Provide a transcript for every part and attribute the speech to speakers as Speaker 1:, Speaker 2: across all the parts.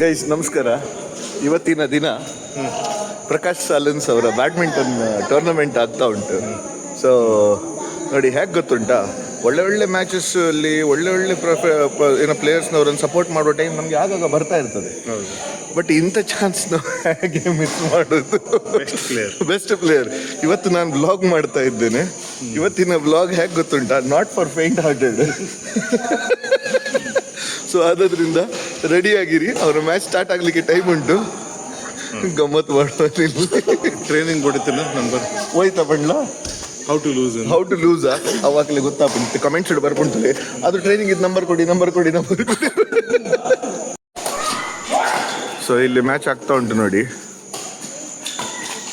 Speaker 1: Guys ನಮಸ್ಕಾರ. ಇವತ್ತಿನ ದಿನ ಪ್ರಕಾಶ್ ಸಾಲನ್ಸ್ ಅವರ ಬ್ಯಾಡ್ಮಿಂಟನ್ ಟೂರ್ನಮೆಂಟ್ ಆಗ್ತಾ ಉಂಟು. ಸೊ ನೋಡಿ ಹೇಗೆ ಗೊತ್ತುಂಟಾ, ಒಳ್ಳೆ ಮ್ಯಾಚಸ್ ಅಲ್ಲಿ ಒಳ್ಳೆ ಪ್ಲೇಯರ್ಸ್ನವ್ರನ್ನ ಸಪೋರ್ಟ್ ಮಾಡೋ ಟೈಮ್ ನಮಗೆ ಆಗಾಗ ಬರ್ತಾ ಇರ್ತದೆ. ಬಟ್ ಇಂಥ ಚಾನ್ಸ್ನ ಹೇಗೆ ಮಿಸ್ ಮಾಡೋದು? Best player. ಇವತ್ತು ನಾನು ಬ್ಲಾಗ್ ಮಾಡ್ತಾ ಇದ್ದೇನೆ. ಇವತ್ತಿನ ಬ್ಲಾಗ್ ಹೇಗೆ ಗೊತ್ತುಂಟಾ, ನಾಟ್ ಫಾರ್ ಫೈಂಟ್ ಹಾರ್ಟೆಡ್. ಸೊ ಆದ್ರಿಂದ ರೆಡಿಯಾಗಿರಿ, ಅವರ ಮ್ಯಾಚ್ ಸ್ಟಾರ್ಟ್ ಆಗಲಿಕ್ಕೆ ಟೈಮ್ ಉಂಟು. ಗಮ್ಮತ್ತು ಮಾಡೋದಿಲ್ಲ.
Speaker 2: ಟ್ರೈನಿಂಗ್ ಕೊಡುತ್ತೇನೆ ನಂಬರ್
Speaker 1: ಹೋಯ್ತಾ ಬಣ್ಣ
Speaker 2: ಹೌ ಟು ಲೂಸ್
Speaker 1: ಅವಾಗಲೇ ಗೊತ್ತಾಗ್ಬಿಡುತ್ತೆ. ಕಮೆಂಟ್ಸ್ ಬರ್ಕೊಂಡ್ರೆ ಅದು ಟ್ರೈನಿಂಗ್ ಇದು ನಂಬರ್ ಕೊಡಿ. ಸೊ ಇಲ್ಲಿ ಮ್ಯಾಚ್ ಆಗ್ತಾ ಉಂಟು ನೋಡಿ.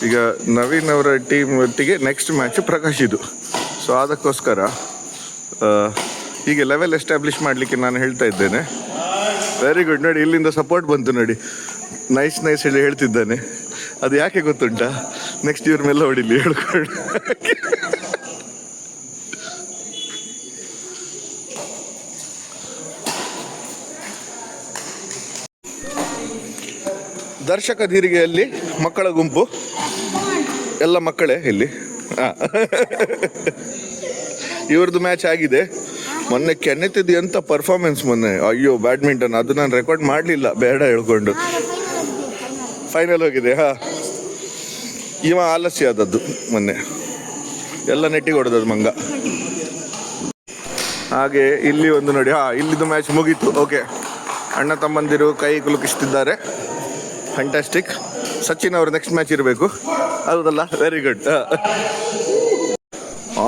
Speaker 1: ಈಗ ನವೀನ್ ಅವರ ಟೀಮ್ ಒಟ್ಟಿಗೆ ನೆಕ್ಸ್ಟ್ ಮ್ಯಾಚ್ ಪ್ರಕಾಶ್ ಇದು. ಸೊ ಅದಕ್ಕೋಸ್ಕರ ಹೀಗೆ ಲೆವೆಲ್ ಎಸ್ಟಾಬ್ಲಿಷ್ ಮಾಡಲಿಕ್ಕೆ ನಾನು ಹೇಳ್ತಾ ಇದ್ದೇನೆ. Very good. ನೋಡಿ ಇಲ್ಲಿಂದ ಸಪೋರ್ಟ್ ಬಂತು ನೋಡಿ. ನೈಸ್ ಹೇಳಿ ಹೇಳ್ತಿದ್ದಾನೆ. ಅದು ಯಾಕೆ ಗೊತ್ತುಂಟಾ, ನೆಕ್ಸ್ಟ್ ಇವ್ರ ಮೇಲೆ ಹೊಡಿಲಿ ಹೇಳ್ಕೊಂಡು. ದರ್ಶಕ ಧೀರಿಗೆಯಲ್ಲಿ ಮಕ್ಕಳ ಗುಂಪು, ಎಲ್ಲ ಮಕ್ಕಳೇ ಇಲ್ಲಿ. ಇವ್ರದ್ದು ಮ್ಯಾಚ್ ಆಗಿದೆ. ಮೊನ್ನೆ ಕೆನ್ನೆತ್ತಿದ್ದು ಎಂಥ ಪರ್ಫಾರ್ಮೆನ್ಸ್ ಮೊನ್ನೆ, ಅಯ್ಯೋ ಬ್ಯಾಡ್ಮಿಂಟನ್. ಅದು ನಾನು ರೆಕಾರ್ಡ್ ಮಾಡಲಿಲ್ಲ ಬೇಡ ಹೇಳ್ಕೊಂಡು. ಫೈನಲ್ ಹೋಗಿದೆ. ಇವ ಆಲಸ್ಯ ಆದದ್ದು ಮೊನ್ನೆ, ಎಲ್ಲ ನೆಟ್ಟಿಗೆ ಹೊಡೆದದ್ದು ಮಂಗ. ಹಾಗೆ ಇಲ್ಲಿ ಒಂದು ನೋಡಿ, ಇಲ್ಲಿದ್ದು ಮ್ಯಾಚ್ ಮುಗೀತು. ಓಕೆ, ಅಣ್ಣ ತಮ್ಮಂದಿರು ಕೈ ಕುಲುಕಿಸ್ತಿದ್ದಾರೆ. ಫ್ಯಾಂಟಾಸ್ಟಿಕ್. ಸಚಿನ್ ಅವರು ನೆಕ್ಸ್ಟ್ ಮ್ಯಾಚ್ ಇರಬೇಕು, ಹೌದಲ್ಲ? Very good.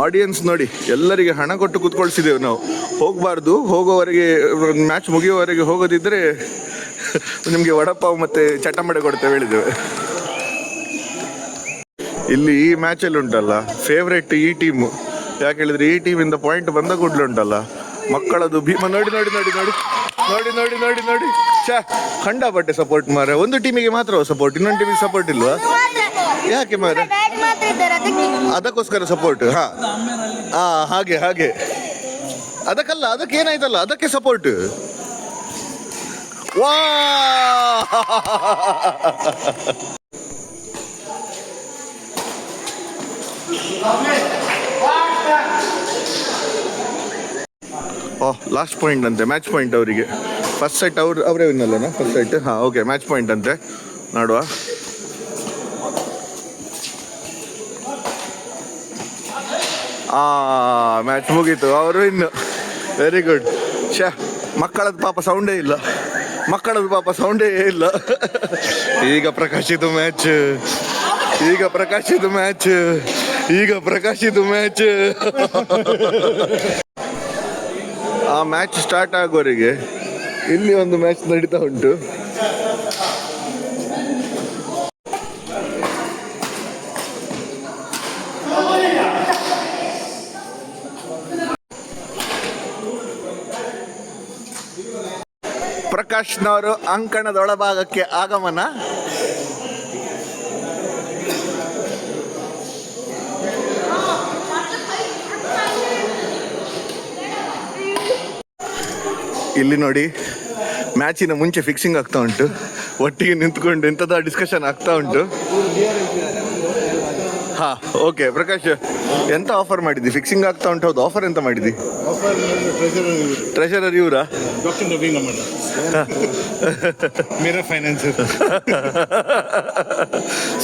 Speaker 1: ಆಡಿಯನ್ಸ್ ನೋಡಿ, ಎಲ್ಲರಿಗೆ ಹಣ ಕೊಟ್ಟು ಕೂತ್ಕೊಳ್ಸಿದ್ದೇವೆ ನಾವು. ಹೋಗಬಾರ್ದು, ಹೋಗೋವರೆಗೆ ಮ್ಯಾಚ್ ಮುಗಿಯೋವರೆಗೆ ಹೋಗೋದಿದ್ರೆ ನಿಮಗೆ ವಡಪಾವ್ ಮತ್ತು ಚಟಮಡೆ ಕೊಡ್ತೇವೆ ಹೇಳಿದ್ದೇವೆ. ಇಲ್ಲಿ ಈ ಮ್ಯಾಚಲ್ಲಿ ಉಂಟಲ್ಲ ಫೇವ್ರೇಟ್ ಈ ಟೀಮು. ಯಾಕೆ ಹೇಳಿದ್ರೆ ಈ ಟೀಮಿಂದ ಪಾಯಿಂಟ್ ಬಂದ ಕೂಡಲೇ ಉಂಟಲ್ಲ ಮಕ್ಕಳದು ಭೀಮ. ನೋಡಿ ನೋಡಿ ನೋಡಿ ನೋಡಿ ನೋಡಿ ನೋಡಿ ನೋಡಿ ನೋಡಿ ಛಾ, ಖಂಡಪಟ್ಟೆ ಸಪೋರ್ಟ್ ಮಾರೆ. ಒಂದು ಟೀಮಿಗೆ ಮಾತ್ರ ಸಪೋರ್ಟ್, ಇನ್ನೊಂದು ಟೀಮಿಗೆ ಸಪೋರ್ಟ್ ಇಲ್ವಾ? ಯಾಕೆ ಮಾರೆ? ಅದಕ್ಕೋಸ್ಕರ ಸಪೋರ್ಟ್. ಹಾಗೆ ಅದಕ್ಕಲ್ಲ, ಅದಕ್ಕೆ ಏನಾಯ್ತಲ್ಲ, ಅದಕ್ಕೆ ಸಪೋರ್ಟ್. ವಾ ಲಾಸ್ಟ್ ಪಾಯಿಂಟ್ ಅಂತೆ, ಮ್ಯಾಚ್ ಪಾಯಿಂಟ್ ಅವರಿಗೆ. ಫಸ್ಟ್ ಸೆಟ್ ಅವರೇ ವಿನ್ನಲ್ಲನಾ first set? Okay, match point ಅಂತೆ. ನೋಡುವ. ಮ್ಯಾಚ್ ಮುಗೀತು, ಅವರು ಇನ್ನು. Very good. ಮಕ್ಕಳದ್ದು ಪಾಪ ಸೌಂಡೇ ಇಲ್ಲ. ಈಗ ಪ್ರಕಾಶಿದು ಮ್ಯಾಚ್. ಆ ಮ್ಯಾಚ್ ಸ್ಟಾರ್ಟ್ ಆಗೋವರೆಗೆ ಇಲ್ಲಿ ಒಂದು ಮ್ಯಾಚ್ ನಡೀತಾ ಉಂಟು. ಪ್ರಕಾಶ್ನವರು ಅಂಕಣದೊಳಭಾಗಕ್ಕೆ ಆಗಮನ. ಇಲ್ಲಿ ನೋಡಿ, ಮ್ಯಾಚಿನ ಮುಂಚೆ ಫಿಕ್ಸಿಂಗ್ ಆಗ್ತಾ ಉಂಟು. ಒಟ್ಟಿಗೆ ನಿಂತ್ಕೊಂಡು ಎಂಥದ ಡಿಸ್ಕಷನ್ ಆಗ್ತಾ ಉಂಟು. ಓಕೆ ಪ್ರಕಾಶ್, ಎಂತ ಆಫರ್ ಮಾಡಿದ್ದಿ? ಫಿಕ್ಸಿಂಗ್ ಆಗ್ತಾ ಉಂಟು, ಹೌದು. ಆಫರ್ ಎಂತ ಮಾಡಿದ್ದಿ? ಟ್ರೆಷರರ್ ಇವರಾ?
Speaker 2: डॉक्टर नवीन अमना मेरा फाइनेंसर.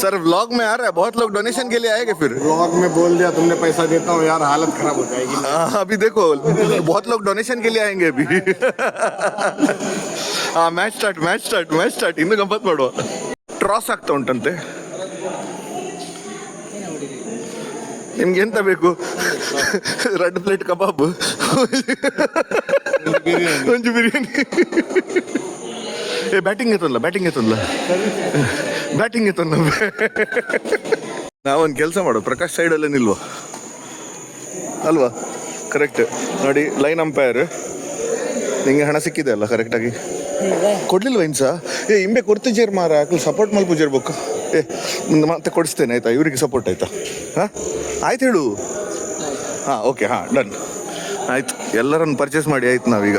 Speaker 1: सर व्लॉग में आ रहा है, बहुत लोग डोनेशन के लिए आएंगे. फिर
Speaker 2: व्लॉग में बोल दिया तुमने, पैसा देता हूँ यार, हालत खराब हो जाएगी.
Speaker 1: अभी देखो बहुत लोग डोनेशन के लिए आएंगे अभी. Match start. ಇನ್ನು ಗಂಪತ್ ಮಾಡುವ. ಟ್ರಾಸ್ ಆಗ್ತಾ ಉಂಟಂತೆ. ನಿಮ್ಗೆ ಎಂತ ಬೇಕು? ರೆಡ್ ಪ್ಲೇಟ್ ಕಬಾಬ್, ಒಂದು ಬಿರಿಯಾನಿ. ಬ್ಯಾಟಿಂಗ್ ಎತ್ತಲ್ಲ. ನಾವೊಂದು ಕೆಲಸ ಮಾಡೋ, ಪ್ರಕಾಶ್ ಸೈಡಲ್ಲೇ ನಿಲ್ವ ಅಲ್ವಾ? ಕರೆಕ್ಟ್. ನೋಡಿ, ಲೈನ್ ಅಂಪೈರ್. ನಿಂಗೆ ಹಣ ಸಿಕ್ಕಿದೆ ಅಲ್ಲ ಕರೆಕ್ಟಾಗಿ? ಕೊಡ್ಲಿಲ್ವ ಇನ್ಸಾ? ಇಂಬೆ ಕೊಡ್ತಿದ್ದೀರಿ ಮಾರ, ಯಾಕೆ ಸಪೋರ್ಟ್ ಮಾಡಿ ಪೂಜಿರ್ಬೇಕು. ಮತ್ತೆ ಕೊಡಿಸ್ತೇನೆ ಆಯ್ತಾ, ಇವರಿಗೆ ಸಪೋರ್ಟ್ ಆಯ್ತಾ? ಆಯ್ತು ಹೇಳು. ಓಕೆ, ಡನ್ ಆಯ್ತು. ಎಲ್ಲರನ್ನು ಪರ್ಚೇಸ್ ಮಾಡಿ ಆಯ್ತು ನಾವೀಗ.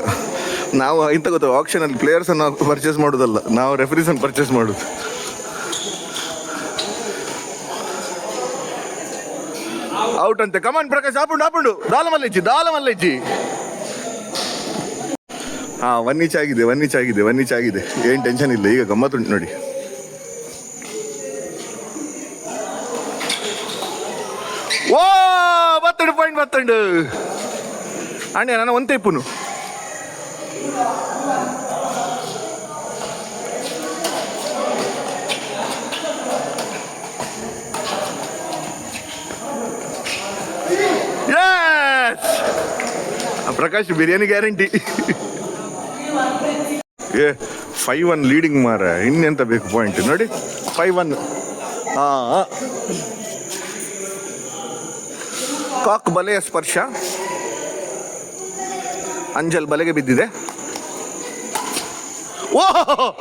Speaker 1: ನಾವು ಇಂಥ ಗೊತ್ತು ಆಕ್ಷನಲ್ಲಿ ಪ್ಲೇಯರ್ಸನ್ನು ಪರ್ಚೇಸ್ ಮಾಡೋದಲ್ಲ, ನಾವು ರೆಫರೀಸನ್ನು ಪರ್ಚೇಸ್ ಮಾಡೋದು. ಔಟ್ ಅಂತೆ. ಕಮಾನ್ ಪ್ರಕಾಶ್, ಆಪುಂಡು ದಾಲ ಮಲ್ಲಜ್ಜಿ. ಹಾ, 1 ಈಚ್ ಆಗಿದೆ. ಏನು ಟೆನ್ಷನ್ ಇಲ್ಲ, ಈಗ ಗಮ್ಮತ್ತುಂಟು ನೋಡಿ. ಓ 12 ಅಣ್ಣ, ನಾನು ಒಂದೇ ಇಪ್ಪುನು. ಪ್ರಕಾಶ್ ಬಿರಿಯಾನಿ ಗ್ಯಾರಂಟಿ. 5-1 ಲೀಡಿಂಗ್ ಮಾರ, ಇನ್ನೆಂತ ಬೇಕು ಪಾಯಿಂಟ್ ನೋಡಿ. 5-1. ಕಾಕ್ ಬಲೆಯ ಸ್ಪರ್ಶ, ಅಂಜಲ್ ಬಲೆಗೆ ಬಿದ್ದಿದೆ. ಓಹ್,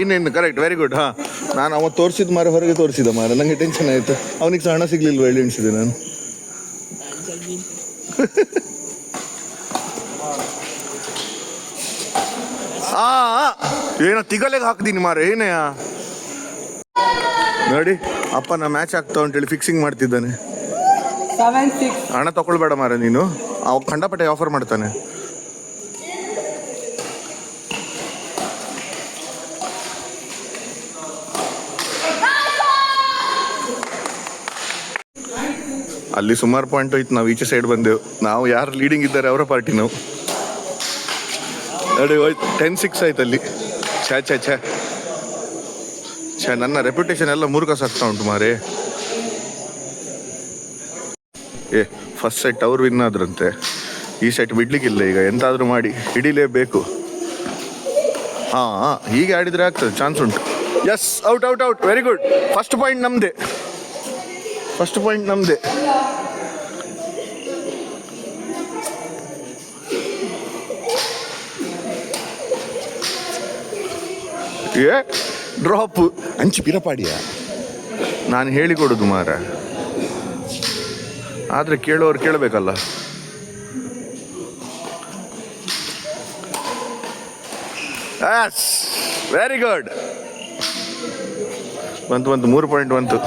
Speaker 1: ಇನ್ನೇನು ಕರೆಕ್ಟ್, ವೆರಿ ಗುಡ್. ನಾನು ಅವತ್ತು ತೋರಿಸಿದ ಮಾರ, ಹೊರಗೆ ತೋರಿಸಿದ ಮಾರ, ನನಗೆ ಟೆನ್ಷನ್ ಆಯಿತು. ಅವನಿಗೆ ಸಹ ಹಣ ಸಿಗ್ಲಿಲ್ವ ಹೇಳಿ ಎಣಿಸಿದೆ ನಾನು. ಏನೋ ತಿಗಲೆಗೆ ಹಾಕ್ದೀನಿ ಮಾರ, ಏನೆಯಾ ನೋಡಿ. ಅಪ್ಪನ ಮ್ಯಾಚ್ ಆಗ್ತಾ ಅಂತೇಳಿ ಫಿಕ್ಸಿಂಗ್ ಮಾಡ್ತಿದ್ದಾನೆ.
Speaker 3: 7-6.
Speaker 1: ಹಣ ತಗೊಳ್ಬೇಡ ಮಾರ ನೀನು, ಅವ ಖಂಡಪಟ್ಟೆ ಆಫರ್ ಮಾಡ್ತಾನೆ. ಅಲ್ಲಿ ಸುಮಾರು ಪಾಯಿಂಟ್ ಹೋಯ್ತು, ನಾವು ಈಚೆ ಸೈಡ್ ಬಂದೆವು. ನಾವು ಯಾರು ಲೀಡಿಂಗ್ ಇದ್ದಾರೆ ಅವರ ಪಾರ್ಟಿ ನಾವು. ನೋಡಿ ಹೋಯ್ತು, 10-6 ಆಯ್ತು ಅಲ್ಲಿ. ಛೇ ನನ್ನ ರೆಪ್ಯುಟೇಷನ್ ಎಲ್ಲ ಮೂರ್ಖಸಾಗ್ತಾ ಉಂಟು ಮಾರೇ. ಫಸ್ಟ್ ಸೆಟ್ ಅವ್ರು ವಿನ್ ಆದ್ರಂತೆ, ಈ ಸೆಟ್ ಬಿಡ್ಲಿಕ್ಕಿಲ್ಲ. ಈಗ ಎಂತಾದ್ರೂ ಮಾಡಿ ಹಿಡಿಲೇಬೇಕು. ಹೀಗೆ ಆಡಿದ್ರೆ ಆಗ್ತದೆ, ಚಾನ್ಸ್ ಉಂಟು. Yes, out. Very good. First point ನಮ್ದೆ. ಡ್ರಾಪ್ ಅಂಚಿ ಪಿರಪಾಡಿಯ ನಾನು ಹೇಳಿಕೊಡುದು ಮಾರ, ಆದರೆ ಕೇಳೋರು ಕೇಳಬೇಕಲ್ಲ. Very good. ಬಂತು 3 ಪಾಯಿಂಟ್ ಬಂತು.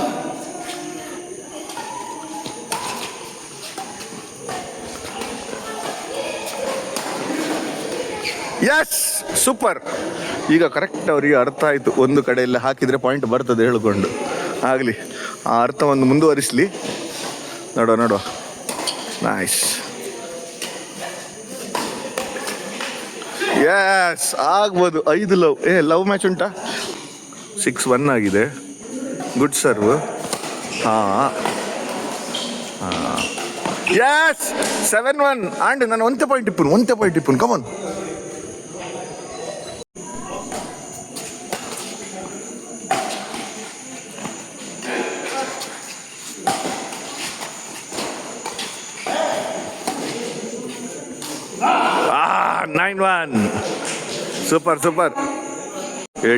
Speaker 1: S, super. ಈಗ ಕರೆಕ್ಟ್ ಅವರಿಗೆ ಅರ್ಥ ಆಯಿತು, ಒಂದು ಕಡೆಯಲ್ಲಿ ಹಾಕಿದರೆ ಪಾಯಿಂಟ್ ಬರ್ತದೆ ಹೇಳಿಕೊಂಡು. ಆಗಲಿ, ಆ ಅರ್ಥವನ್ನು ಮುಂದುವರಿಸಲಿ. ನೋಡುವ. ನೈಸ್. ಎಸ್, ಆಗ್ಬೋದು. 5 ಲವ್ ಮ್ಯಾಚ್ ಉಂಟಾ? 6-1 ಆಗಿದೆ. Good serve. ಎಸ್, 7-1. ಆ್ಯಂಡ್ ನಾನು ಒಂದೇ ಪಾಯಿಂಟ್ ಇಪ್ಪುನು. ಕಮಾನ್. ಸೂಪರ್.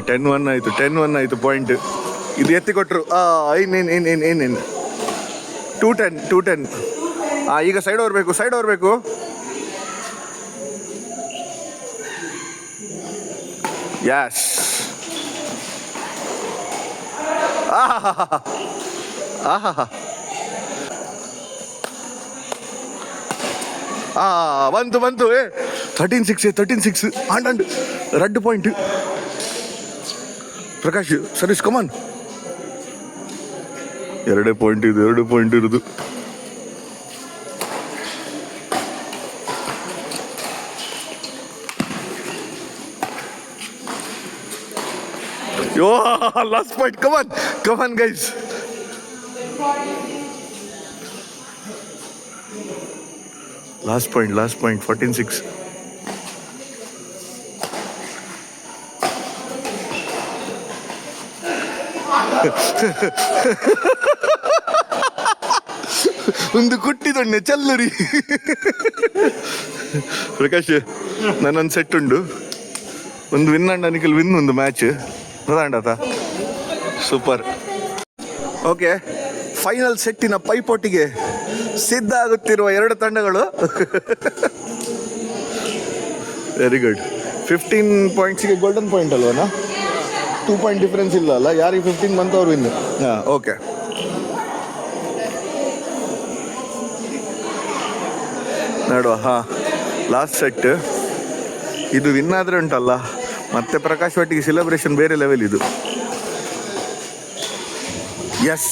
Speaker 1: 10-1 ಆಯ್ತು ಪಾಯಿಂಟ್. ಇದು ಎತ್ತಿ ಕೊಟ್ರು. ಏನೇನು 2-10. ಈಗ ಸೈಡ್ ಬರಬೇಕು. Yes. 13-6 and red point. Prakash service, come on. 2 point ಇರುದು. Last point. Come on guys. Last point 14-6. ಒಂದು ಕುಟ್ಟಿದೊಣ್ಣೆ ಚಲ್ಲುರಿ. ಪ್ರಕಾಶ್, ನನ್ನೊಂದು ಸೆಟ್ ಉಂಡು. ಒಂದು ವಿನ್ ಅಂಡ್ ಅನಿಕಲ್ ವಿನ್, ಒಂದು ಮ್ಯಾಚ್ ಪ್ರಧಾಂಡತ. ಸೂಪರ್. ಓಕೆ, ಫೈನಲ್ ಸೆಟ್ಟಿನ ಪೈಪೋಟಿಗೆ ಸಿದ್ಧ ಆಗುತ್ತಿರುವ 2 ತಂಡಗಳು. Very good. 15 ಪಾಯಿಂಟ್ಸಿಗೆ ಗೋಲ್ಡನ್ ಪಾಯಿಂಟ್ ಅಲ್ವನಾ? 2 ಪಾಯಿಂಟ್ ಡಿಫ್ರೆನ್ಸ್ ಇಲ್ಲ ಅಲ್ಲ, ಯಾರಿಗೆ 15 ಬಂತು ಅವ್ರು ವಿನ್. ಹಾಂ, ಓಕೆ. ನೋಡುವ. ಹಾಂ, ಲಾಸ್ಟ್ ಸೆಟ್ ಇದು ವಿನ್ ಆದರೆ ಉಂಟಲ್ಲ ಮತ್ತೆ ಪ್ರಕಾಶ್ ಒಟ್ಟಿಗೆ ಸೆಲೆಬ್ರೇಷನ್ ಬೇರೆ ಲೆವೆಲ್ ಇದು. ಎಸ್,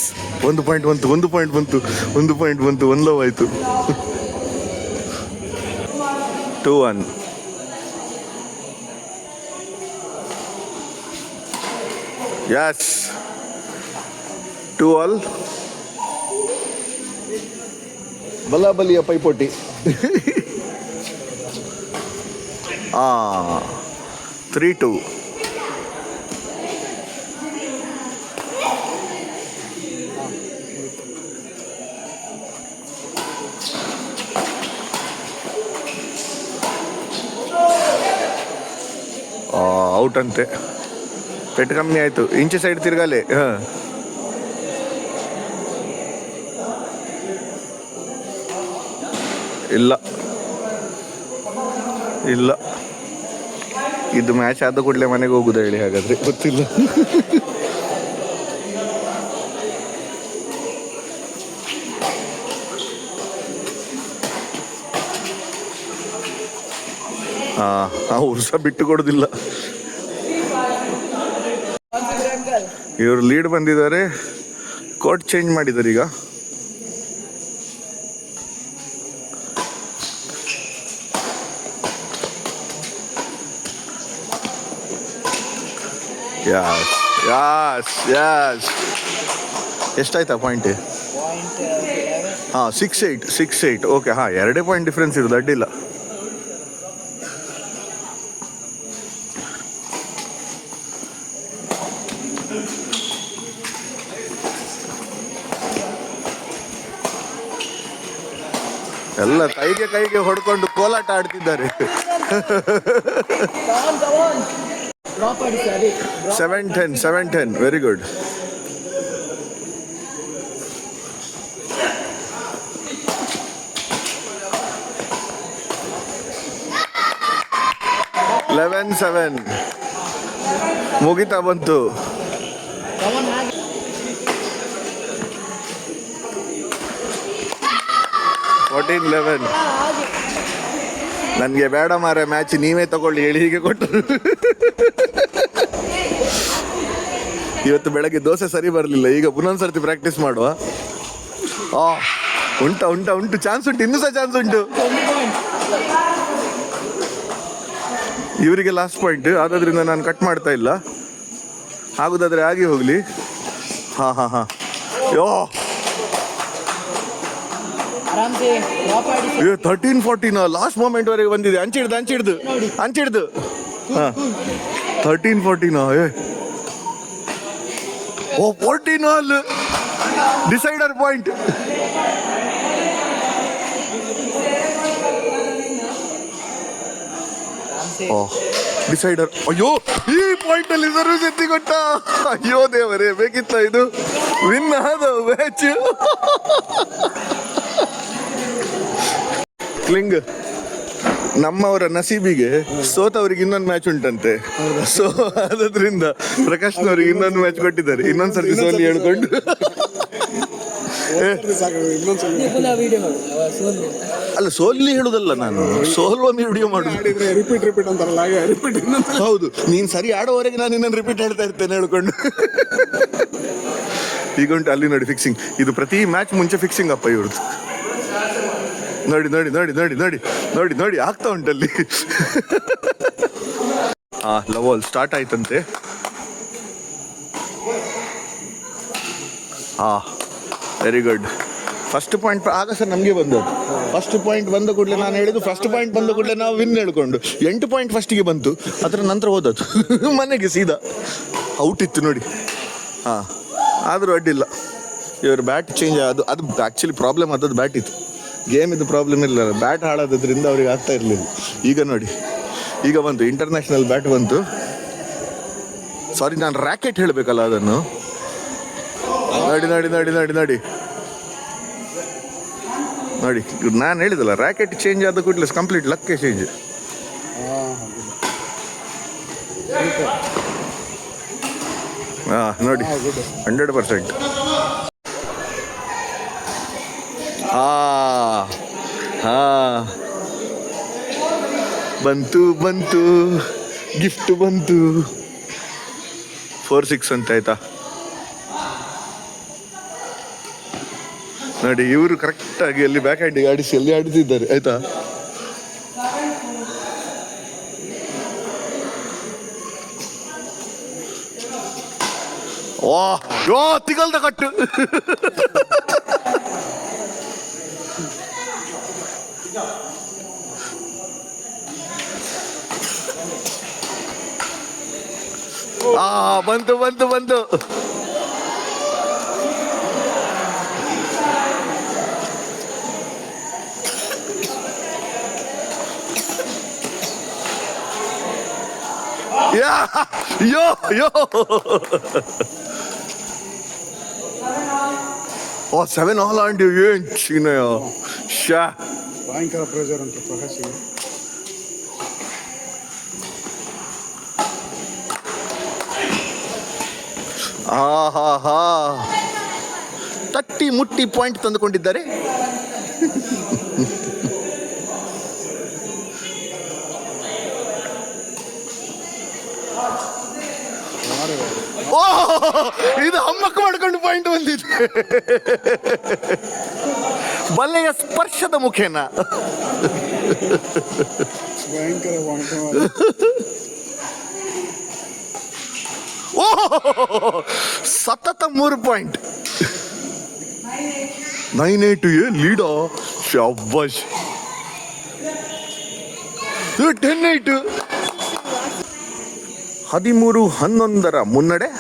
Speaker 1: 1 ಪಾಯಿಂಟ್ ಬಂತು, 1 ಪಾಯಿಂಟ್ ಬಂತು, 1 ಪಾಯಿಂಟ್ ಬಂತು, 1 ಲವ್ ಆಯಿತು. 2-1. S, 2-all. ಬಲಾಬಲಿಯ ಪೈಪೋಟಿ. 3-2. ಔಟ್ ಅಂತೆ. ಪೆಟ್ಟು ಕಮ್ಮಿ ಆಯಿತು. ಇಂಚೆ ಸೈಡ್ ತಿರ್ಗಾಲೆ. ಹಾಂ, ಇಲ್ಲ ಇಲ್ಲ, ಇದು ಮ್ಯಾಚ್ ಆದ ಕೂಡಲೇ ಮನೆಗೆ ಹೋಗುದಾ ಹೇಳಿ? ಹಾಗಾದ್ರೆ ಗೊತ್ತಿಲ್ಲ. ಅವ್ರು ಸಹ ಬಿಟ್ಟು ಕೊಡೋದಿಲ್ಲ. ಇವರು ಲೀಡ್ ಬಂದಿದ್ದಾರೆ, ಕೋರ್ಟ್ ಚೇಂಜ್ ಮಾಡಿದ್ದಾರೆ ಈಗ. Yes yes yes. ಎಷ್ಟಾಯ್ತಾ ಪಾಯಿಂಟ್? ಹಾಂ, 6-8. ಓಕೆ. ಹಾಂ, 2 ಪಾಯಿಂಟ್ ಡಿಫ್ರೆನ್ಸ್ ಇರೋದು, ಅಡ್ಡಿಲ್ಲ. ಎಲ್ಲ ಕೈಗೆ ಹೊಡ್ಕೊಂಡು ಕೋಲಾಟ ಆಡ್ತಿದ್ದಾರೆ. 7-10. Very good. $11-7 ಮುಗಿತಾ ಬಂತು. $14-11. ನನಗೆ ಬೇಡ ಮಾರೆ ಮ್ಯಾಚ್, ನೀವೇ ತಗೊಳ್ಳಿ ಹೇಳಿ ಹೀಗೆ ಕೊಟ್ಟರು. ಇವತ್ತು ಬೆಳಗ್ಗೆ ದೋಸೆ ಸರಿ ಬರಲಿಲ್ಲ, ಈಗ ಪುನೊಂದ್ಸರ್ತಿ ಪ್ರಾಕ್ಟೀಸ್ ಮಾಡುವ. ಉಂಟು ಚಾನ್ಸ್ ಉಂಟು, ಇನ್ನೂ ಸಹ ಚಾನ್ಸ್ ಉಂಟು. ಇವರಿಗೆ ಲಾಸ್ಟ್ ಪಾಯಿಂಟ್ ಆದ್ರಿಂದ ನಾನು ಕಟ್ ಮಾಡ್ತಾ ಇಲ್ಲ. ಆಗುದಾದ್ರೆ ಆಗಿ ಹೋಗ್ಲಿ. ಹಾಂ. ಯೋ 13-14 ಲಾಸ್ಟ್ ಮೂಮೆಂಟ್ ವರೆಗೆ ಬಂದಿದೆ. ಅಂಚಿಡ್ದು. ಹಾಂ, 13-14. 14 all ಡಿಸೈಡರ್ ಪಾಯಿಂಟ್. ಡಿಸೈಡರ್. ಅಯ್ಯೋ, ಈ ಪಾಯಿಂಟ್ ಅಲ್ಲಿ ಸರ್ವಿಸ್ ಎತ್ತಿಕೊಟ್ಟ. ಅಯ್ಯೋ ದೇವರೇ, ಬೇಕಿತ್ತ ಇದು? ವಿನ್ ಆದ ಮ್ಯಾಚ್. ಕ್ಲಿಂಗ್ ನಮ್ಮವರ ನಸೀಬಿಗೆ ಸೋತವರಿಗೆ ಇನ್ನೊಂದು ಮ್ಯಾಚ್ ಉಂಟಂತೆ. ಸೊ ಆದ್ರಿಂದ ಪ್ರಕಾಶ್ನವ್ರಿಗೆ ಇನ್ನೊಂದು ಮ್ಯಾಚ್ ಕೊಟ್ಟಿದ್ದಾರೆ. ಇನ್ನೊಂದ್ಸರ್ತಿ ಸೋಲಿ ಹೇಳ್ಕೊಂಡು ಅಲ್ಲ, ಸೋಲಿ ಹೇಳುದಲ್ಲ, ನಾನು ಸೋಲ್ವ ವಿಡಿಯೋ
Speaker 2: ಮಾಡಿದ್ರೆ ರಿಪೀಟ್ ಅಂತಾರಲ್ಲ, ರಿಪೀಟ್.
Speaker 1: ಹೌದು, ನೀನ್ ಸರಿ ಆಡೋವರೆಗೆ ನಾನು ಇನ್ನೊಂದು ರಿಪೀಟ್ ಹೇಳ್ತಾ ಇರ್ತೇನೆ ಹೇಳ್ಕೊಂಡು. ಈಗ ಉಂಟು ಅಲ್ಲಿ ನೋಡಿ ಫಿಕ್ಸಿಂಗ್. ಇದು ಪ್ರತಿ ಮ್ಯಾಚ್ ಮುಂಚೆ ಫಿಕ್ಸಿಂಗ್ ಅಪ್ಪ ಇವ್ರದ್ದು. ನೋಡಿ ಆಗ್ತಾ ಉಂಟಲ್ಲಿ. ಲವ್ ಆಲ್ ಸ್ಟಾರ್ಟ್ ಆಯ್ತಂತೆ. Very good. ಫಸ್ಟ್ ಪಾಯಿಂಟ್ ಆಗ ಸರ್ ನಮಗೆ ಬಂದದ್ದು. ಫಸ್ಟ್ ಪಾಯಿಂಟ್ ಬಂದ ಕೂಡಲೇ ನಾನು ಹೇಳಿದ್ದು, ಫಸ್ಟ್ ಪಾಯಿಂಟ್ ಬಂದ ಕೂಡಲೇ ನಾವು ವಿನ್ ಹೇಳ್ಕೊಂಡು 8 ಪಾಯಿಂಟ್ ಫಸ್ಟಿಗೆ ಬಂತು. ಅದರ ನಂತರ ಹೋದದ್ದು ಮನೆಗೆ ಸೀದಾ. ಔಟ್ ಇತ್ತು ನೋಡಿ. ಆದರೂ ಅಡ್ಡಿಲ್ಲ. ಇವರು ಬ್ಯಾಟ್ ಚೇಂಜ್ ಅದು ಆ್ಯಕ್ಚುಲಿ ಪ್ರಾಬ್ಲಮ್ ಆದದ್ದು ಬ್ಯಾಟ್ ಇತ್ತು. ಗೇಮ್ ಇದು ಪ್ರಾಬ್ಲಮ್ ಇಲ್ಲ, ಬ್ಯಾಟ್ ಹಾಳಾದ್ರಿಂದ ಅವ್ರಿಗೆ ಆಗ್ತಾ ಇರಲಿಲ್ಲ. ಈಗ ನೋಡಿ, ಈಗ ಬಂತು ಇಂಟರ್ನ್ಯಾಷನಲ್ ಬ್ಯಾಟ್ ಬಂತು. ಸಾರಿ, ನಾನು ರ್ಯಾಕೆಟ್ ಹೇಳಬೇಕಲ್ಲ ಅದನ್ನು. ನೋಡಿ ನಾನು ಹೇಳಿದಲ್ಲ, ರ್ಯಾಕೆಟ್ ಚೇಂಜ್ ಆದ ಕೂಡಲೇ ಕಂಪ್ಲೀಟ್ ಲಕ್ಕೆ ಚೇಂಜ್. ಹಾಂ ನೋಡಿ 100%. ಹಾಂ ಬಂತು ಗಿಫ್ಟ್ ಬಂತು. 4-6 ಅಂತ ಆಯ್ತಾ ನೋಡಿ. ಇವರು ಕರೆಕ್ಟಾಗಿ ಅಲ್ಲಿ ಬ್ಯಾಕ್ ಹ್ಯಾಂಡಿಗೆ ಆಡಿಸಿ ಅಲ್ಲಿ ಆಡ್ತಿದ್ದಾರೆ ಆಯ್ತಾ. ಯೋ ತಿಗಲ್ದ ಕಟ್ಟು. ಬಂತು. ಯೋ 7 all ಆಂಡಿ ಏನ್ ಚೀನಯ್ಯ ಶಾ.
Speaker 2: ಭಯಂಕರ ಪ್ರೆಷರ್ ಅಂತ ಪ್ರಕಾಶಿಗೆ.
Speaker 1: ಆಹಾ ತಟ್ಟಿ ಮುಟ್ಟಿ ಪಾಯಿಂಟ್ ತಂದುಕೊಂಡಿದ್ದಾರೆ. ಇದು ಹಮ್ಮಕ್ಕ ಮಾಡ್ಕೊಂಡು ಪಾಯಿಂಟ್ ಬಂದಿದೆ. ಬಲ್ಲೆಯ ಸ್ಪರ್ಶದ ಮುಖೇನ
Speaker 2: ಭಯಂಕರ
Speaker 1: ಸತತ 3 ಪಾಯಿಂಟ್. 9-8 ಲೀಡಾ ಶಾಬಾಷ್. 10-8 13-11 ಮುನ್ನಡೆ.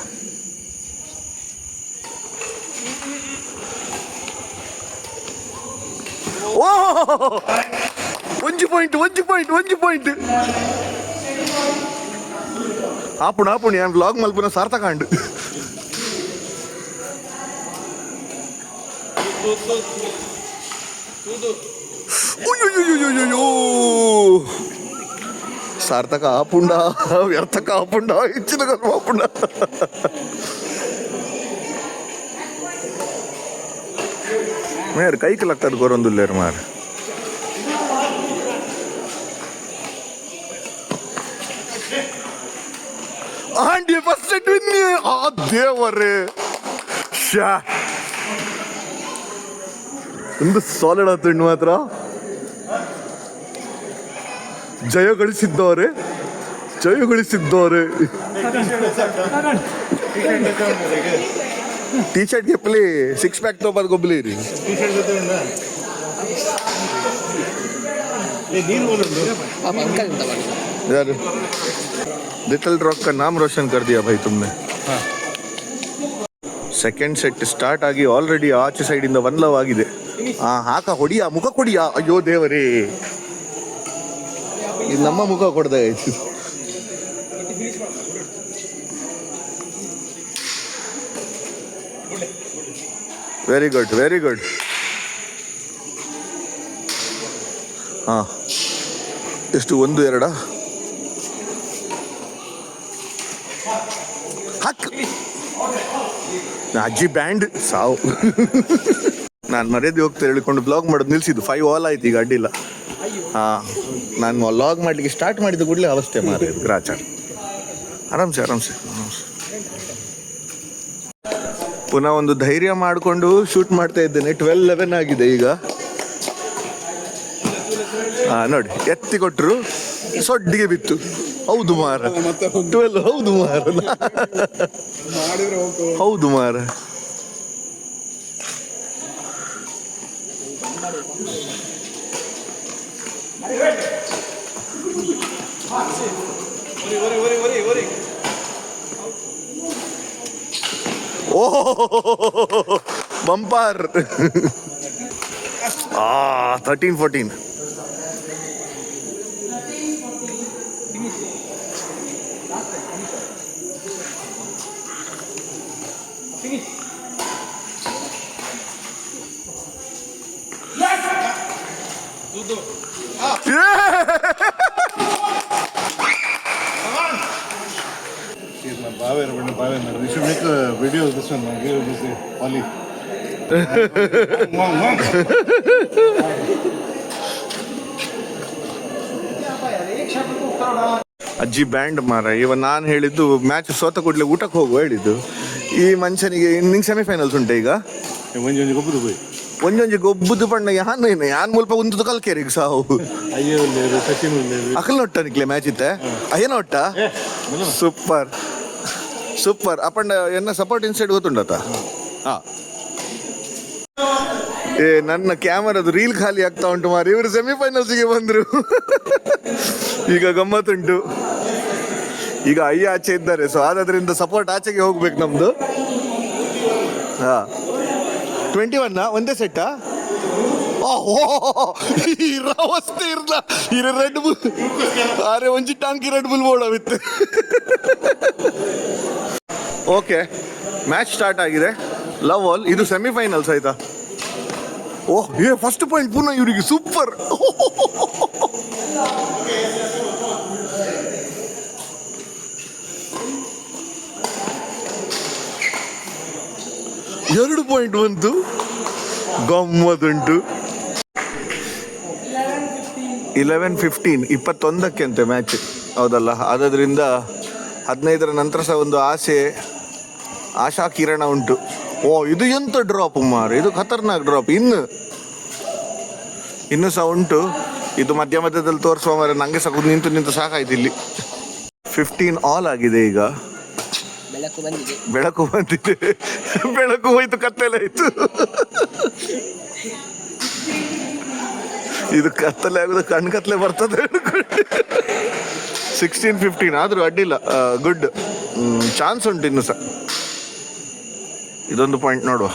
Speaker 1: ಒಂಜಿ ಪಾಯಿಂಟ್. ಆಪುಣ ನಾನು ವ್ಲಾಗ್ ಮಲ್ಪುನ ಸಾರ್ಥಕ ಅಂಡು. ಸಾರ್ಥಕ ಆಪುಂಡ ವ್ಯರ್ಥಕ ಆಪುಂಡ ಹೆಚ್ಚಿನ ಕಲ್ವ ಆಪುಂಡ. ಮೇರ್ ಕೈಕ್ ಲಕ್ಕದ್ ಗೊರೊಂದುಲ್ಲೇರು ಮಾರ್. ಆಂಡಿ ಫಸ್ಟ್ ಸೆಟ್ ವಿನ್ನಿ. ಆ ದೇವರೇ ಶಾ ಒಂದು ಸಾಲಿಡ್ ಆತಣ್ಣು ಮಾತ್ರ. ಜಯ ಗಳಿಸಿದ್ದಾರೆ. ಟಿ ಶರ್ಟ್ ಗೆಪ್ಪಲಿ 6 ಪ್ಯಾಕ್ ತೊಗೊಬಾರ್ದು ಗೊಬ್ಬಲಿ ರೀ. यार लिटिल रॉक का नाम रोशन कर दिया भाई तुमने. ಸೆಕೆಂಡ್ ಸೆಟ್ ಸ್ಟಾರ್ಟ್ ಆಗಿ ಆಲ್ರೆಡಿ ಆಚೆ ಸೈಡಿಂದ 1 ಲವ್ ಆಗಿದೆ. ಹಾಕ ಹೊಡಿಯ ಮುಖ ಕೊಡಿಯ. ಅಯ್ಯೋ ದೇವರೇ, ಇದು ನಮ್ಮ ಮುಖ ಕೊಡ್ದೆ. Very good. ಹಾಂ ಎಷ್ಟು 1-2 ಹಾಕ್. ಅಜ್ಜಿ ಬ್ಯಾಂಡ್ ಸಾವು. ನಾನು ಮರ್ಯಾದೆ ಹೋಗ್ತಾ ಹೇಳಿಕೊಂಡು ಬ್ಲಾಗ್ ಮಾಡೋದು ನಿಲ್ಸಿದ್ದು. 5 all ಆಯ್ತು ಈಗ ಅಡ್ಡಿಲ್ಲ. ಹಾಂ ನಾನು ವ್ಲಾಗ್ ಮಾಡಲಿಕ್ಕೆ ಸ್ಟಾರ್ಟ್ ಮಾಡಿದ ಕೂಡಲೇ ಅವಸ್ಥೆ ಮಾರ ಗ್ರಾಚಾರ. ಆರಾಮ್ಸೆ ಪುನಃ ಒಂದು ಧೈರ್ಯ ಮಾಡಿಕೊಂಡು ಶೂಟ್ ಮಾಡ್ತಾ ಇದ್ದೇನೆ. 12-11 ಆಗಿದೆ ಈಗ. ನೋಡಿ ಎತ್ತಿ ಕೊಟ್ಟರು ಸೊಡ್ಡಿಗೆ ಬಿತ್ತು. ಹೌದು ಮಾರ 12. ಹೌದು ಮಾರ. ಓಹೋ bumper. 13-14.
Speaker 2: We should make a video of this one. Give this Oli.
Speaker 1: ಅಜ್ಜಿ ಬ್ಯಾಂಡ್ ಮಾರ ಇವ ನಾನು ಹೇಳಿದ್ದು ಮ್ಯಾಚ್ ಸೋತ ಕೂಡಲೇ ಊಟಕ್ಕೆ ಹೋಗುವ ಹೇಳಿದ್ದು ಈ ಮನುಷ್ಯನಿಗೆ ನಿಂಗೆ ಸೆಮಿಫೈನಲ್ಸ್ ಉಂಟು ಈಗ
Speaker 2: ಒಂಜಿ ಗೊಬ್ಬರು ಹೋಯ್
Speaker 1: ಒಂಜೊಂಜಿ ಗೊಬ್ಬುದು ಬಣ್ಣ ಯಾನ್ ಮುಲ್ಪ ಉಂತದು ಕಲ್ಕೇರಿಗೆ ಸಾವು
Speaker 2: ಅಯ್ಯೋ ಸಚಿನ್
Speaker 1: ಅಕಲ್ ನೊಟ್ಟ ನಿಕ್ಲೆ ಮ್ಯಾಚ್ ಇತ್ತೆ ಅಯ್ಯ ನೊಟ್ಟ ಸೂಪರ್ ಸೂಪರ್ ಅಪ್ಪಂಡ ಎನ್ನ ಸಪೋರ್ಟ್ ಇನ್ಸೈಡ್ ಗೊತ್ತುಂಡತ ಹಾ ಏ ನನ್ನ ಕ್ಯಾಮರಾದು ರೀಲ್ ಖಾಲಿ ಆಗ್ತಾ ಉಂಟು ಮಾರಿ ಇವರು ಸೆಮಿಫೈನಲ್ಸ್ಗೆ ಬಂದ್ರು ಈಗ ಗಮ್ಮತ್ತುಂಟು ಈಗ ಅಯ್ಯ ಆಚೆ ಇದ್ದಾರೆ ಸೊ ಆದ್ರಿಂದ ಸಪೋರ್ಟ್ ಆಚೆಗೆ ಹೋಗ್ಬೇಕು ನಮ್ದು ಹಾ 21 ಒಂದೇ ಸೆಟ್ಟಾ ಅವಸ್ಥೆ ಇರ್ಲ ಇರ ರೆಡ್ ಬುಲ್ ಅರೆ ಒಂಜಿ ಟಾಂಕಿ ರೆಡ್ ಬುಲ್ ಬೋಡವಿತ್ತು ಓಕೆ ಮ್ಯಾಚ್ ಸ್ಟಾರ್ಟ್ ಆಗಿದೆ ಲವ್ ಆಲ್ ಇದು ಸೆಮಿಫೈನಲ್ಸ್ ಆಯ್ತಾ ಓಹ್ ಏ ಫಸ್ಟ್ ಪಾಯಿಂಟ್ ಪುನಃ ಇವರಿಗೆ ಸೂಪರ್ ಎರಡು ಪಾಯಿಂಟ್ ಬಂತು ಗಮ್ಮತ್ತುಂಟು 11:15 21ಕ್ಕೆ ಅಂತೆ ಮ್ಯಾಚ್ ಹೌದಲ್ಲ ಆದ್ರಿಂದ 15ರ ನಂತರ ಸಹ ಒಂದು ಆಶಾ ಕಿರಣ ಉಂಟು ಓ ಇದು ಎಂತ ಡ್ರಾಪ್ ಮಾರು ಇದು ಖತರ್ನಾಕ್ ಡ್ರಾಪ್ ಇನ್ನು ಸಹ ಉಂಟು ಇದು ಮಧ್ಯದಲ್ಲಿ ತೋರಿಸುವ ಮಾರ ನಂಗೆ ಸಹ ನಿಂತು ಸಾಕಾಯ್ತು ಇಲ್ಲಿ 15 ಆಲ್ ಆಗಿದೆ ಈಗ ಬೆಳಕು ಬಂದಿದೆ ಬೆಳಕು ಹೋಯ್ತು ಕತ್ತಲೆ ಆಯ್ತು ಇದು ಕತ್ತಲೆ ಆಗುದು ಕಣ್ ಕತ್ತಲೆ ಬರ್ತದೆ 16-15 ಆದ್ರೂ ಅಡ್ಡಿಲ್ಲ ಗುಡ್ ಚಾನ್ಸ್ ಉಂಟು ಇನ್ನು ಸಹ ಇದೊಂದು ಪಾಯಿಂಟ್ ನೋಡುವ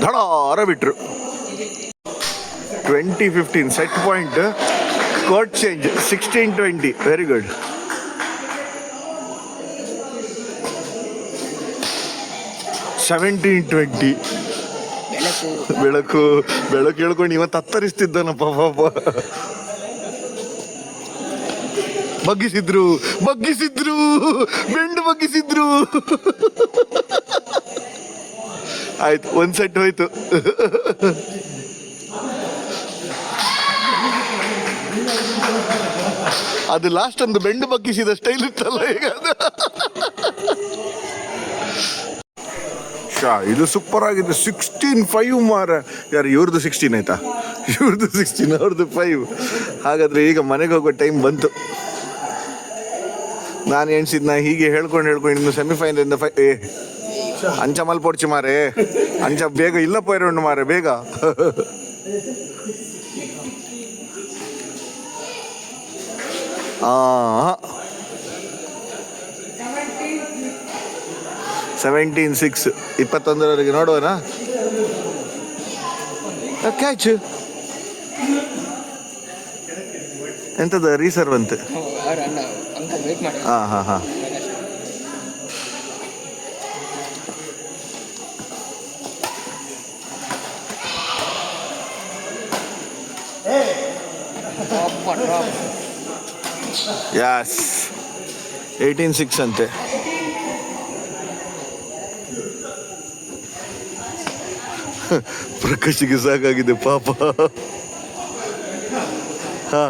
Speaker 1: ಧಡಾರ ಬಿಟ್ರು 20-15 set point court change 16-20 very good ಬೆಳಕು ಹೇಳ್ಕೊಂಡು ಇವ ತತ್ತರಿಸ್ತಿದ್ದಾನಪ್ಪ ಪಾಪ ಬಗ್ಗಿಸಿದ್ರು ಬೆಂಡು ಬಗ್ಗಿಸಿದ್ರು ಆಯ್ತು ಒಂದ್ ಸೆಟ್ ಹೋಯ್ತು ಅದು ಲಾಸ್ಟ್ ಒಂದು ಬೆಂಡು ಬಗ್ಗಿಸಿದ ಸ್ಟೈಲ್ ಇತ್ತಲ್ಲ ಈಗ ಇದು ಸೂಪರ್ ಆಗಿದೆ 16-5 ಮಾರ ಯಾರು ಇವ್ರದ್ದು 16 ಆಯ್ತಾ ಇವ್ರದ್ದು 16 ಅವ್ರದ್ದು 5 ಹಾಗಾದ್ರೆ ಈಗ ಮನೆಗೆ ಹೋಗೋ ಟೈಮ್ ಬಂತು ನಾನು ಎಣ್ಸಿದ್ ನಾ ಹೀಗೆ ಹೇಳ್ಕೊಂಡು ಇನ್ನು ಸೆಮಿಫೈನಲ್ 5 ಅಂಚ ಮಲ್ಪೊಡ್ಚಿ ಮಾರೆ ಅಂಚ ಬೇಗ ಇಲ್ಲ ಪೋಯ್ರು ಮಾರೆ ಬೇಗ 17-6 21ರವರೆಗೆ ನೋಡುವನಾ ಕ್ಯಾಚ್ ಎಂತದ ರೀಸರ್ವ್ ಅಂತೆ ಹಾ ಯಸ್ 18-6 ಅಂತೆ ಪ್ರಕಾಶಿಗೆ ಸಾಕಾಗಿದೆ ಪಾಪ ಹಾ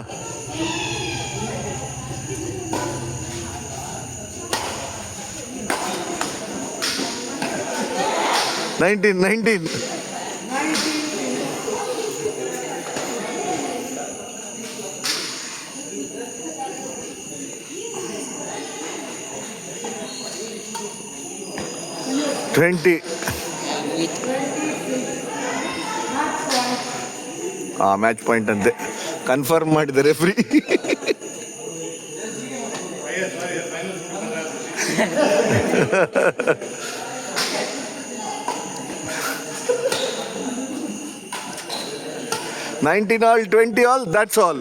Speaker 1: 19 20 ಮ್ಯಾಚ್ ಪಾಯಿಂಟ್ ಅಂತೆ ಕನ್ಫರ್ಮ್ ಮಾಡಿದ್ದಾರೆ free $19 all, $20 all, that's all.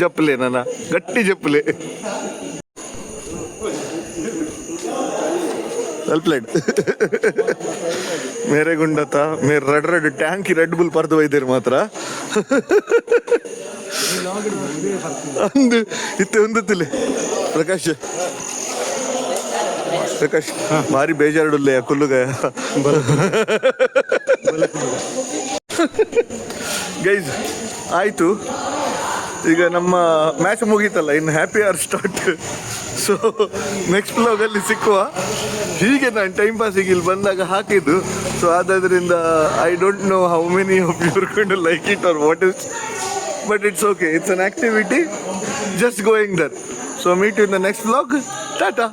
Speaker 1: ಜಪ್ಪಲೆ ನನ್ನ ಗಟ್ಟಿ ಜಪ್ಪಲೆ ವೆಲ್ ಪ್ಲೇಡ್ ಮೇರೆ ಗುಂಡತ ಮೇರೆ ರೆಡ್ ಟ್ಯಾಂಕಿ ರೆಡ್ ಬುಲ್ ಪರ್ದು ಒಯ್ದೇರು ಮಾತ್ರ ಅಂದು ಇತ್ತೆ ಹೊಂದತ್ತಿಲ್ಲ ಪ್ರಕಾಶ್ ಭಾರಿ ಬೇಜಾರುಡ್ಲೆ ಕುಲ್ಲುಗ ಗೈಸ್ ಆಯಿತು, ಈಗ ನಮ್ಮ ಮ್ಯಾಚ್ ಮುಗೀತಲ್ಲ, ಇನ್ನು happy hour start. So next ಬ್ಲಾಗಲ್ಲಿ ಸಿಕ್ಕುವ. ಹೀಗೆ ನಾನು ಟೈಮ್ ಪಾಸಿಗೆ ಇಲ್ಲಿ ಬಂದಾಗ ಹಾಕಿದ್ದು. ಸೊ ಆದ್ದರಿಂದ I don't know how many of you are going to like it or what is, but it's okay, it's an activity just going there. So meet in the next blog. Tata.